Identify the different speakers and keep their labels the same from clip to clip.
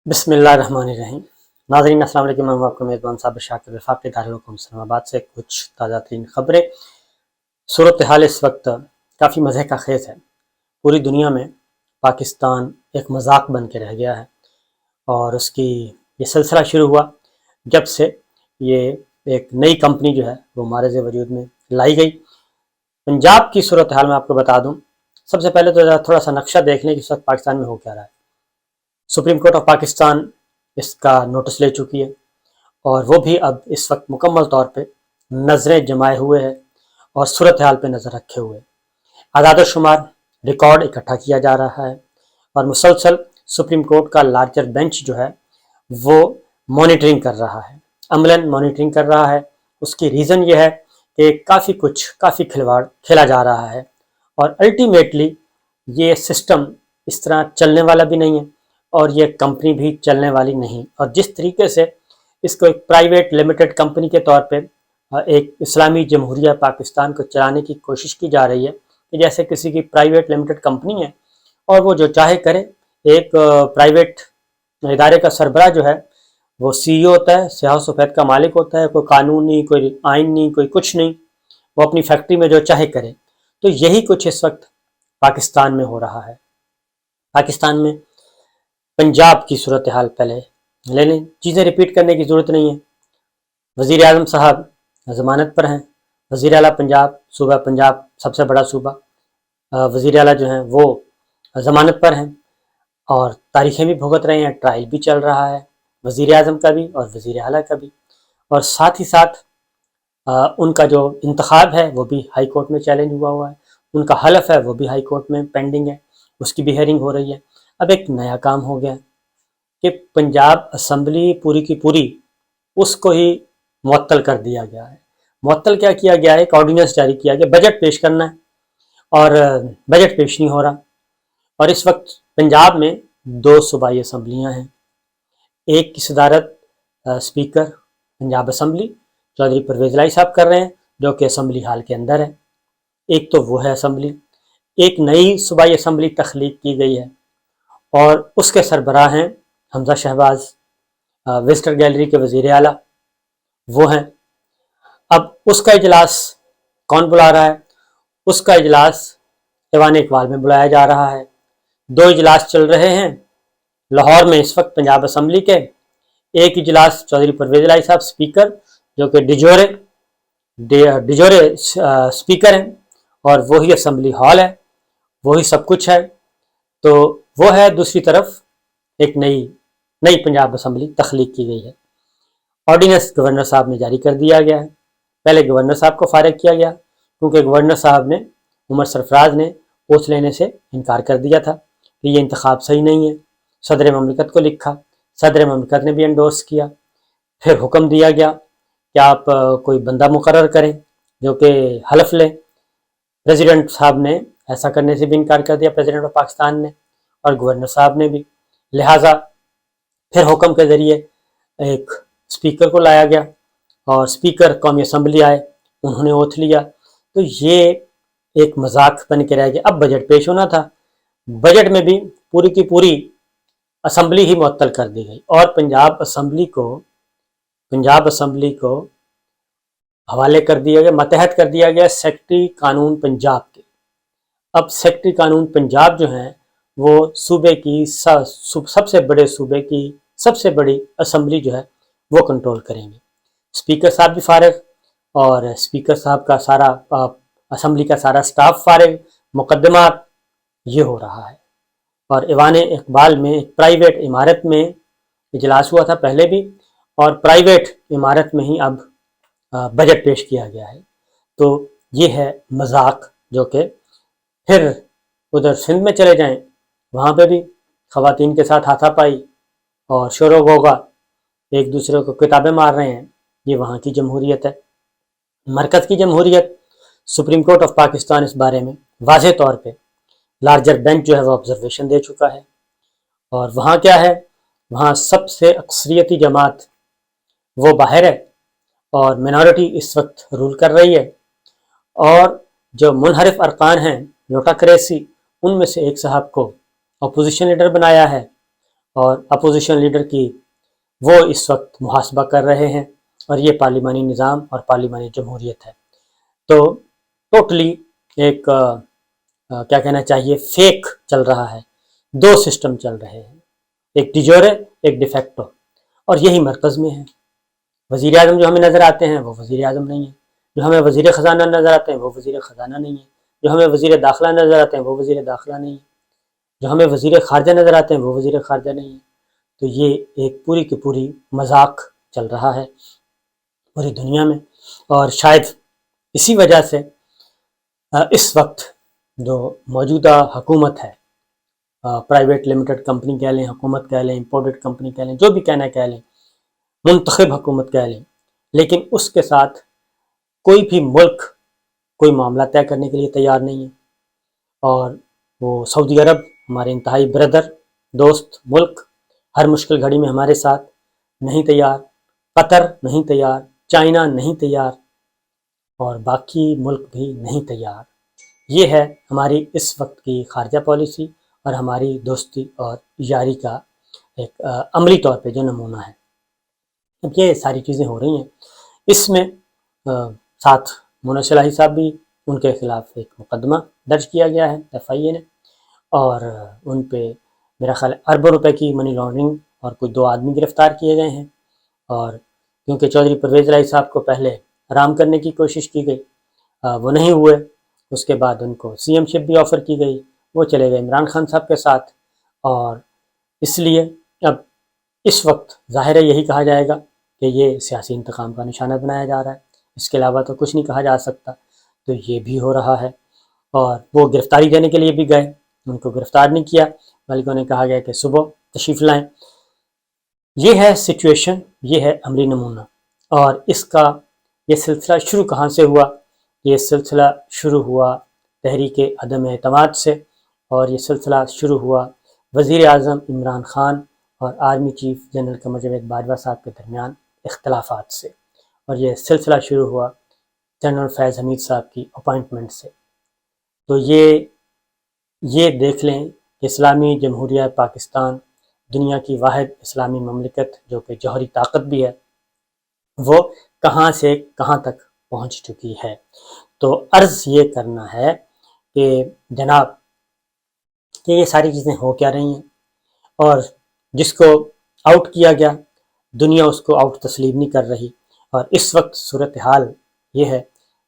Speaker 1: بسم اللہ الرحمن الرحیم۔ ناظرین السلام علیکم، میں آپ کا میزبان صابر شاکر وفاقی دارالحکومت اسلام آباد سے کچھ تازہ ترین خبریں۔ صورتحال اس وقت کافی مزے کا خیز ہے۔ پوری دنیا میں پاکستان ایک مذاق بن کے رہ گیا ہے، اور اس کی یہ سلسلہ شروع ہوا جب سے یہ ایک نئی کمپنی جو ہے وہ معرض وجود میں لائی گئی۔ پنجاب کی صورتحال میں آپ کو بتا دوں، سب سے پہلے تو تھوڑا سا نقشہ دیکھ لیں کہ اس وقت پاکستان میں ہو کیا رہا ہے۔ سپریم کورٹ آف پاکستان اس کا نوٹس لے چکی ہے، اور وہ بھی اب اس وقت مکمل طور پہ نظریں جمائے ہوئے ہے اور صورتحال پہ نظر رکھے ہوئے۔ اعداد و شمار ریکارڈ اکٹھا کیا جا رہا ہے، اور مسلسل سپریم کورٹ کا لارجر بینچ جو ہے وہ مانیٹرنگ کر رہا ہے، عملاً مانیٹرنگ کر رہا ہے۔ اس کی ریزن یہ ہے کہ کافی کھلواڑ کھیلا جا رہا ہے، اور الٹیمیٹلی یہ سسٹم اس طرح چلنے والا بھی نہیں ہے، اور یہ کمپنی بھی چلنے والی نہیں۔ اور جس طریقے سے اس کو ایک پرائیویٹ لمیٹڈ کمپنی کے طور پہ ایک اسلامی جمہوریہ پاکستان کو چلانے کی کوشش کی جا رہی ہے کہ جیسے کسی کی پرائیویٹ لمیٹڈ کمپنی ہے اور وہ جو چاہے کرے۔ ایک پرائیویٹ ادارے کا سربراہ جو ہے وہ سی ای او ہوتا ہے، سیاہ و سفید کا مالک ہوتا ہے، کوئی قانون نہیں، کوئی آئین نہیں، کوئی کچھ نہیں، وہ اپنی فیکٹری میں جو چاہے کرے۔ تو یہی کچھ اس وقت پاکستان میں ہو رہا ہے۔ پاکستان میں پنجاب کی صورتحال پہلے لے لیں، چیزیں ریپیٹ کرنے کی ضرورت نہیں ہے۔ وزیر اعظم صاحب ضمانت پر ہیں، وزیر اعلیٰ پنجاب، صوبہ پنجاب سب سے بڑا صوبہ، وزیر اعلیٰ جو ہیں وہ ضمانت پر ہیں، اور تاریخیں بھی بھگت رہے ہیں، ٹرائل بھی چل رہا ہے وزیر اعظم کا بھی اور وزیر اعلیٰ کا بھی، اور ساتھ ہی ساتھ ان کا جو انتخاب ہے وہ بھی ہائی کورٹ میں چیلنج ہوا ہے، ان کا حلف ہے وہ بھی ہائی کورٹ میں پینڈنگ ہے، اس کی بھی ہیئرنگ ہو رہی ہے۔ اب ایک نیا کام ہو گیا کہ پنجاب اسمبلی پوری کی پوری اس کو ہی معطل کر دیا گیا ہے۔ معطل کیا کیا گیا ہے؟ ایک آرڈیننس جاری کیا گیا، بجٹ پیش کرنا ہے اور بجٹ پیش نہیں ہو رہا۔ اور اس وقت پنجاب میں 2 صوبائی اسمبلیاں ہیں، ایک کی صدارت اسپیکر پنجاب اسمبلی چودھری پرویز الہی صاحب کر رہے ہیں، جو کہ اسمبلی ہال کے اندر ہے۔ ایک تو وہ ہے اسمبلی، ایک نئی صوبائی اسمبلی تخلیق کی گئی ہے، اور اس کے سربراہ ہیں حمزہ شہباز، وزٹر گیلری کے وزیر اعلیٰ وہ ہیں۔ اب اس کا اجلاس کون بلا رہا ہے؟ اس کا اجلاس ایوان اقبال میں بلایا جا رہا ہے۔ 2 اجلاس چل رہے ہیں لاہور میں اس وقت پنجاب اسمبلی کے۔ ایک اجلاس چودھری پرویز الہی صاحب اسپیکر، جو کہ ڈیجورے اسپیکر ہیں، اور وہی اسمبلی ہال ہے، وہی سب کچھ ہے۔ تو وہ ہے، دوسری طرف ایک نئی پنجاب اسمبلی تخلیق کی گئی ہے۔ آرڈیننس گورنر صاحب نے جاری کر دیا گیا ہے۔ پہلے گورنر صاحب کو فارغ کیا گیا، کیونکہ گورنر صاحب نے، عمر سرفراز نے اوتھ لینے سے انکار کر دیا تھا کہ یہ انتخاب صحیح نہیں ہے۔ صدر مملکت کو لکھا، صدر مملکت نے بھی انڈورس کیا۔ پھر حکم دیا گیا کہ آپ کوئی بندہ مقرر کریں جو کہ حلف لے۔ پریزیڈنٹ صاحب نے ایسا کرنے سے بھی انکار کر دیا، پریزیڈنٹ آف پاکستان نے اور گورنر صاحب نے بھی۔ لہٰذا پھر حکم کے ذریعے ایک اسپیکر کو لایا گیا، اور اسپیکر قومی اسمبلی آئے، انہوں نے اوتھ لیا۔ تو یہ ایک مذاق بن کے رہ گیا۔ اب بجٹ پیش ہونا تھا، بجٹ میں بھی پوری کی پوری اسمبلی ہی معطل کر دی گئی، اور پنجاب اسمبلی کو حوالے کر دیا گیا، ماتحت کر دیا گیا سیکرٹری قانون پنجاب کے۔ اب سیکرٹری قانون پنجاب جو ہیں وہ صوبے کی سب سے بڑے صوبے کی سب سے بڑی اسمبلی جو ہے وہ کنٹرول کریں گے۔ اسپیکر صاحب بھی فارغ، اور اسپیکر صاحب کا سارا اسمبلی کا سارا سٹاف فارغ، مقدمات یہ ہو رہا ہے۔ اور ایوان اقبال میں ایک پرائیویٹ عمارت میں اجلاس ہوا تھا پہلے بھی، اور پرائیویٹ عمارت میں ہی اب بجٹ پیش کیا گیا ہے۔ تو یہ ہے مذاق، جو کہ پھر ادھر سندھ میں چلے جائیں، وہاں پہ بھی خواتین کے ساتھ ہاتھا پائی اور شور و غوغا، ایک دوسرے کو کتابیں مار رہے ہیں۔ یہ وہاں کی جمہوریت ہے، مرکز کی جمہوریت۔ سپریم کورٹ آف پاکستان اس بارے میں واضح طور پہ لارجر بینچ جو ہے وہ آبزرویشن دے چکا ہے، اور وہاں کیا ہے؟ وہاں سب سے اکثریتی جماعت وہ باہر ہے، اور منارٹی اس وقت رول کر رہی ہے، اور جو منحرف ارکان ہیں، نوٹا کریسی، ان میں سے ایک صاحب کو اپوزیشن لیڈر بنایا ہے، اور اپوزیشن لیڈر کی وہ اس وقت محاسبہ کر رہے ہیں، اور یہ پارلیمانی نظام اور پارلیمانی جمہوریت ہے۔ تو ٹوٹلی ایک کیا کہنا چاہیے، فیک چل رہا ہے، دو سسٹم چل رہے ہیں، ایک ڈیجورے ایک ڈیفیکٹو، اور یہی مرکز میں ہے۔ وزیر اعظم جو ہمیں نظر آتے ہیں وہ وزیر اعظم نہیں ہیں، جو ہمیں وزیر خزانہ نظر آتے ہیں وہ وزیر خزانہ نہیں ہیں، جو ہمیں وزیر داخلہ نظر آتے ہیں وہ وزیر داخلہ نہیں ہیں، جو ہمیں وزیر خارجہ نظر آتے ہیں وہ وزیر خارجہ نہیں ہیں۔ تو یہ ایک پوری کی پوری مذاق چل رہا ہے پوری دنیا میں، اور شاید اسی وجہ سے اس وقت جو موجودہ حکومت ہے، پرائیویٹ لمیٹڈ کمپنی کہہ لیں، حکومت کہہ لیں، امپورٹڈ کمپنی کہہ لیں، جو بھی کہنا کہہ لیں، منتخب حکومت کہہ لیں، لیکن اس کے ساتھ کوئی بھی ملک کوئی معاملہ طے کرنے کے لیے تیار نہیں ہے۔ اور وہ سعودی عرب ہمارے انتہائی بردر دوست ملک، ہر مشکل گھڑی میں ہمارے ساتھ نہیں تیار، قطر نہیں تیار، چائنا نہیں تیار، اور باقی ملک بھی نہیں تیار۔ یہ ہے ہماری اس وقت کی خارجہ پالیسی اور ہماری دوستی اور یاری کا ایک عملی طور پہ جو نمونہ ہے۔ اب یہ ساری چیزیں ہو رہی ہیں، اس میں ساتھ منوش الہی صاحب بھی، ان کے خلاف ایک مقدمہ درج کیا گیا ہے FIA نے، اور ان پہ میرا خیال اربوں روپے کی منی لانڈرنگ اور کوئی 2 آدمی گرفتار کیے گئے ہیں۔ اور کیونکہ چودھری پرویز الہی صاحب کو پہلے آرام کرنے کی کوشش کی گئی، وہ نہیں ہوئے، اس کے بعد ان کو CM شپ بھی آفر کی گئی، وہ چلے گئے عمران خان صاحب کے ساتھ، اور اس لیے اب اس وقت ظاہر ہے یہی کہا جائے گا کہ یہ سیاسی انتقام کا نشانہ بنایا جا رہا ہے، اس کے علاوہ تو کچھ نہیں کہا جا سکتا۔ تو یہ بھی ہو رہا ہے، اور وہ گرفتاری دینے کے لیے بھی گئے، ان کو گرفتار نہیں کیا بلکہ انہیں کہا گیا کہ صبح تشریف لائیں۔ یہ ہے سچویشن، یہ ہے عملی نمونہ۔ اور اس کا یہ سلسلہ شروع کہاں سے ہوا؟ یہ سلسلہ شروع ہوا تحریک عدم اعتماد سے، اور یہ سلسلہ شروع ہوا وزیر اعظم عمران خان اور army chief general Qamar Javed Bajwa صاحب کے درمیان اختلافات سے، اور یہ سلسلہ شروع ہوا جنرل فیض حمید صاحب کی اپائنٹمنٹ سے۔ تو یہ دیکھ لیں کہ اسلامی جمہوریہ پاکستان دنیا کی واحد اسلامی مملکت جو کہ جوہری طاقت بھی ہے، وہ کہاں سے کہاں تک پہنچ چکی ہے۔ تو عرض یہ کرنا ہے کہ جناب کہ یہ ساری چیزیں ہو کیا رہی ہیں، اور جس کو آؤٹ کیا گیا دنیا اس کو آؤٹ تسلیم نہیں کر رہی۔ اور اس وقت صورتحال یہ ہے،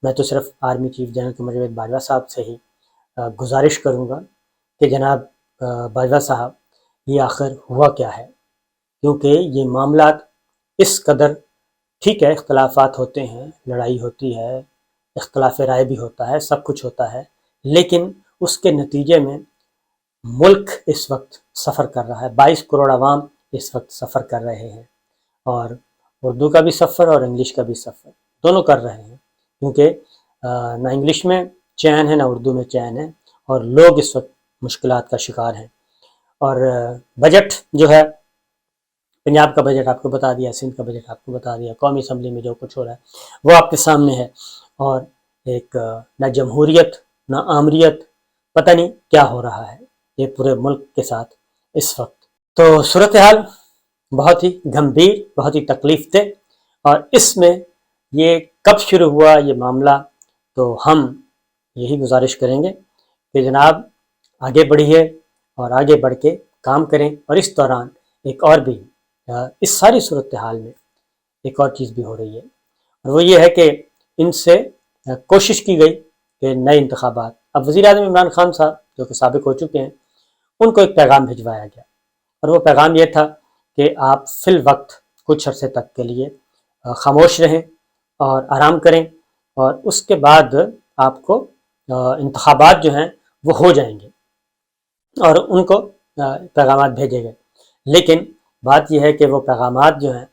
Speaker 1: میں تو صرف army chief general Qamar Javed Bajwa صاحب سے ہی گزارش کروں گا کہ جناب باجوہ صاحب، یہ آخر ہوا کیا ہے؟ کیونکہ یہ معاملات اس قدر، ٹھیک ہے اختلافات ہوتے ہیں، لڑائی ہوتی ہے، اختلاف رائے بھی ہوتا ہے، سب کچھ ہوتا ہے، لیکن اس کے نتیجے میں ملک اس وقت سفر کر رہا ہے، 22 کروڑ عوام اس وقت سفر کر رہے ہیں، اور اردو کا بھی سفر اور انگلش کا بھی سفر دونوں کر رہے ہیں، کیونکہ نہ انگلش میں چین ہے نہ اردو میں چین ہے، اور لوگ اس وقت مشکلات کا شکار ہیں۔ اور بجٹ جو ہے، پنجاب کا بجٹ آپ کو بتا دیا، سندھ کا بجٹ آپ کو بتا دیا، قومی اسمبلی میں جو کچھ ہو رہا ہے وہ آپ کے سامنے ہے، اور ایک نہ جمہوریت نہ آمریت، پتہ نہیں کیا ہو رہا ہے یہ پورے ملک کے ساتھ اس وقت۔ تو صورتحال بہت ہی گمبھیر، بہت ہی تکلیف دہ، اور اس میں یہ کب شروع ہوا یہ معاملہ، تو ہم یہی گزارش کریں گے کہ جناب آگے بڑھیے اور آگے بڑھ کے کام کریں۔ اور اس دوران ایک اور بھی اس ساری صورتحال میں ایک اور چیز بھی ہو رہی ہے، اور وہ یہ ہے کہ ان سے کوشش کی گئی کہ نئے انتخابات، اب وزیر اعظم عمران خان صاحب جو کہ سابق ہو چکے ہیں، ان کو ایک پیغام بھجوایا گیا، اور وہ پیغام یہ تھا کہ آپ فی الوقت کچھ عرصے تک کے لیے خاموش رہیں اور آرام کریں، اور اس کے بعد آپ کو انتخابات جو ہیں وہ ہو جائیں گے، اور ان کو پیغامات بھیجے گئے۔ لیکن بات یہ ہے کہ وہ پیغامات جو ہیں،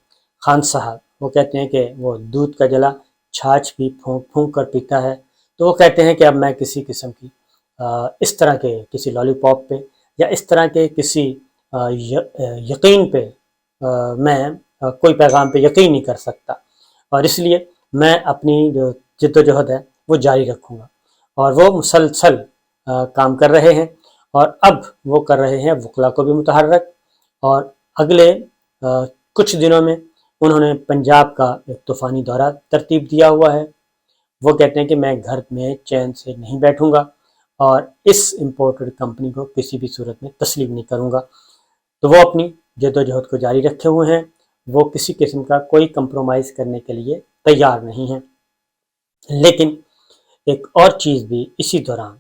Speaker 1: خان صاحب وہ کہتے ہیں کہ وہ دودھ کا جلا چھاچھ بھی پھونک پھونک کر پیتا ہے، تو وہ کہتے ہیں کہ اب میں کسی قسم کی اس طرح کے کسی لالی پاپ پہ یا اس طرح کے کسی یقین پہ میں کوئی پیغام پہ یقین نہیں کر سکتا، اور اس لیے میں اپنی جو جد و جہد ہے وہ جاری رکھوں گا، اور وہ مسلسل کام کر رہے ہیں، اور اب وہ کر رہے ہیں وکلا کو بھی متحرک اور اگلے کچھ دنوں میں انہوں نے پنجاب کا ایک طوفانی دورہ ترتیب دیا ہوا ہے۔ وہ کہتے ہیں کہ میں گھر میں چین سے نہیں بیٹھوں گا اور اس امپورٹڈ کمپنی کو کسی بھی صورت میں تسلیم نہیں کروں گا۔ تو وہ اپنی جد و جہد کو جاری رکھے ہوئے ہیں، وہ کسی قسم کا کوئی کمپرومائز کرنے کے لیے تیار نہیں ہیں۔ لیکن ایک اور چیز بھی اسی دوران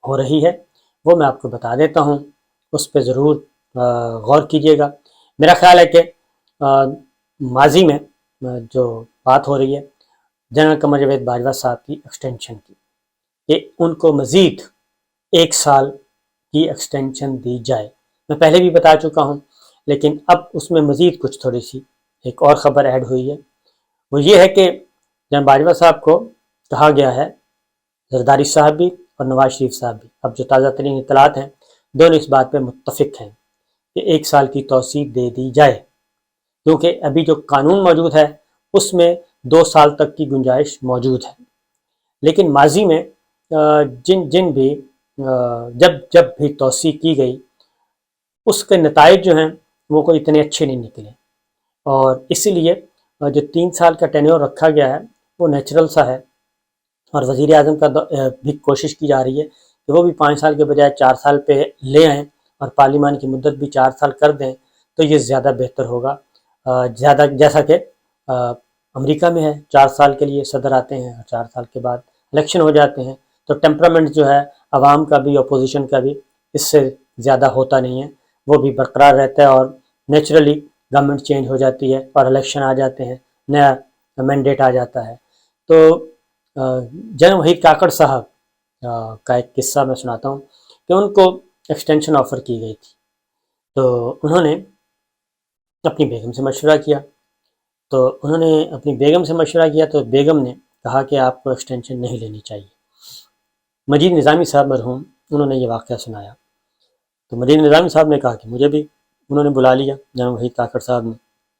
Speaker 1: ہو رہی ہے، وہ میں آپ کو بتا دیتا ہوں، اس پہ ضرور غور کیجیے گا۔ میرا خیال ہے کہ ماضی میں جو بات ہو رہی ہے جنرل قمر جاوید باجوہ صاحب کی ایکسٹینشن کی، کہ ان کو مزید 1 سال کی ایکسٹینشن دی جائے، میں پہلے بھی بتا چکا ہوں، لیکن اب اس میں مزید کچھ تھوڑی سی ایک اور خبر ایڈ ہوئی ہے۔ وہ یہ ہے کہ جناب باجوہ صاحب کو کہا گیا ہے، زرداری صاحب بھی اور نواز شریف صاحب بھی، اب جو تازہ ترین اطلاعات ہیں دونوں اس بات پہ متفق ہیں کہ 1 سال کی توسیع دے دی جائے، کیونکہ ابھی جو قانون موجود ہے اس میں 2 سال تک کی گنجائش موجود ہے۔ لیکن ماضی میں جن بھی جب بھی توسیع کی گئی اس کے نتائج جو ہیں وہ کوئی اتنے اچھے نہیں نکلے، اور اسی لیے جو 3 سال کا ٹینیور رکھا گیا ہے وہ نیچرل سا ہے، اور وزیر اعظم کا بھی کوشش کی جا رہی ہے کہ وہ بھی 5 سال کے بجائے 4 سال پہ لے آئیں اور پارلیمان کی مدت بھی 4 سال کر دیں، تو یہ زیادہ بہتر ہوگا۔ زیادہ جیسا کہ امریکہ میں ہے، 4 سال کے لیے صدر آتے ہیں اور 4 سال کے بعد الیکشن ہو جاتے ہیں، تو ٹیمپرامنٹ جو ہے عوام کا بھی اپوزیشن کا بھی اس سے زیادہ ہوتا نہیں ہے، وہ بھی برقرار رہتا ہے، اور نیچرلی گورنمنٹ چینج ہو جاتی ہے اور الیکشن آ جاتے ہیں، نیا مینڈیٹ آ جاتا ہے۔ تو جنرل وحید کاکڑ صاحب کا ایک قصہ میں سناتا ہوں کہ ان کو ایکسٹینشن آفر کی گئی تھی، تو انہوں نے اپنی بیگم سے مشورہ کیا، تو بیگم نے کہا کہ آپ کو ایکسٹینشن نہیں لینی چاہیے۔ مجید نظامی صاحب مرحوم انہوں نے یہ واقعہ سنایا، تو مجید نظامی صاحب نے کہا کہ مجھے بھی انہوں نے بلا لیا جناب وحید کاکڑ صاحب نے،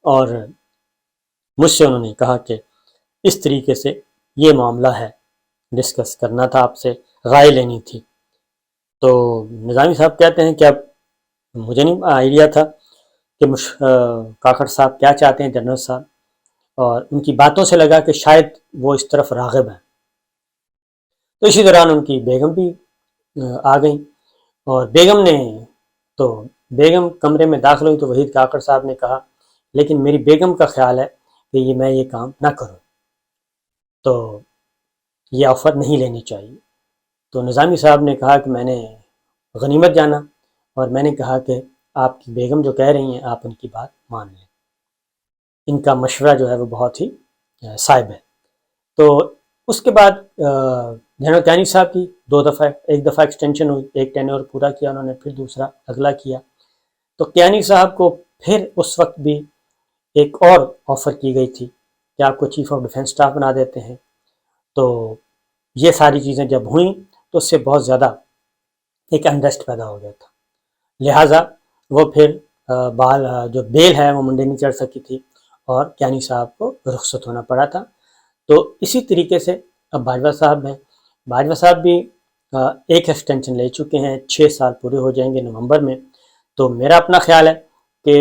Speaker 1: اور مجھ سے انہوں نے کہا کہ اس طریقے سے یہ معاملہ ہے، ڈسکس کرنا تھا، آپ سے رائے لینی تھی۔ تو نظامی صاحب کہتے ہیں کہ اب مجھے نہیں آئیڈیا تھا کہ کاکڑ صاحب کیا چاہتے ہیں جنرل صاحب، اور ان کی باتوں سے لگا کہ شاید وہ اس طرف راغب ہیں۔ تو اسی دوران ان کی بیگم بھی آ گئیں، اور بیگم کمرے میں داخل ہوئی تو وحید کاکڑ صاحب نے کہا لیکن میری بیگم کا خیال ہے کہ میں یہ کام نہ کروں، تو یہ آفر نہیں لینی چاہیے۔ تو نظامی صاحب نے کہا کہ میں نے غنیمت جانا، اور میں نے کہا کہ آپ کی بیگم جو کہہ رہی ہیں آپ ان کی بات مان لیں، ان کا مشورہ جو ہے وہ بہت ہی صائب ہے۔ تو اس کے بعد جنرل کیانی صاحب کی 2 دفعہ، ایک دفعہ ایکسٹینشن ہوئی، ایک ٹینیور پورا کیا انہوں نے، پھر دوسرا اگلا کیا، تو کیانی صاحب کو پھر اس وقت بھی ایک اور آفر کی گئی تھی کہ آپ کو چیف آف ڈیفنس اسٹاف بنا دیتے ہیں۔ تو یہ ساری چیزیں جب ہوئیں تو اس سے بہت زیادہ ایک انریسٹ پیدا ہو گیا تھا، لہٰذا وہ پھر جو بیل ہے وہ منڈے نہیں چڑھ سکی تھی اور کیانی صاحب کو رخصت ہونا پڑا تھا۔ تو اسی طریقے سے اب باجوہ صاحب ہیں، باجوہ صاحب بھی ایک ایکسٹینشن لے چکے ہیں، 6 سال پورے ہو جائیں گے نومبر میں۔ تو میرا اپنا خیال ہے کہ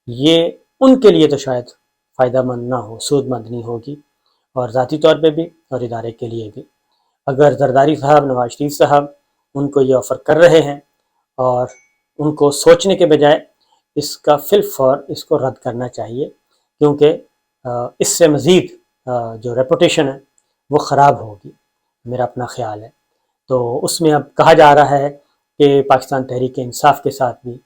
Speaker 1: یہ ان کے لیے تو شاید فائدہ مند نہ ہو، سود مند نہیں ہوگی، اور ذاتی طور پہ بھی اور ادارے کے لیے بھی۔ اگر زرداری صاحب، نواز شریف صاحب ان کو یہ آفر کر رہے ہیں اور ان کو سوچنے کے بجائے اس کا فی الفور اس کو رد کرنا چاہیے، کیونکہ اس سے مزید جو ریپوٹیشن ہے وہ خراب ہوگی، میرا اپنا خیال ہے۔ تو اس میں اب کہا جا رہا ہے کہ پاکستان تحریک انصاف کے ساتھ بھی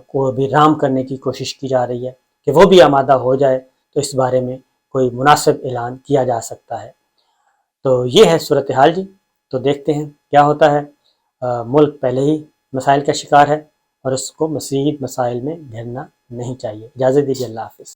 Speaker 1: کو بھی رام کرنے کی کوشش کی جا رہی ہے کہ وہ بھی آمادہ ہو جائے تو اس بارے میں کوئی مناسب اعلان کیا جا سکتا ہے۔ تو یہ ہے صورتحال جی، تو دیکھتے ہیں کیا ہوتا ہے۔ ملک پہلے ہی مسائل کا شکار ہے اور اس کو مزید مسائل میں گھرنا نہیں چاہیے۔ اجازت دیجیے، اللہ حافظ۔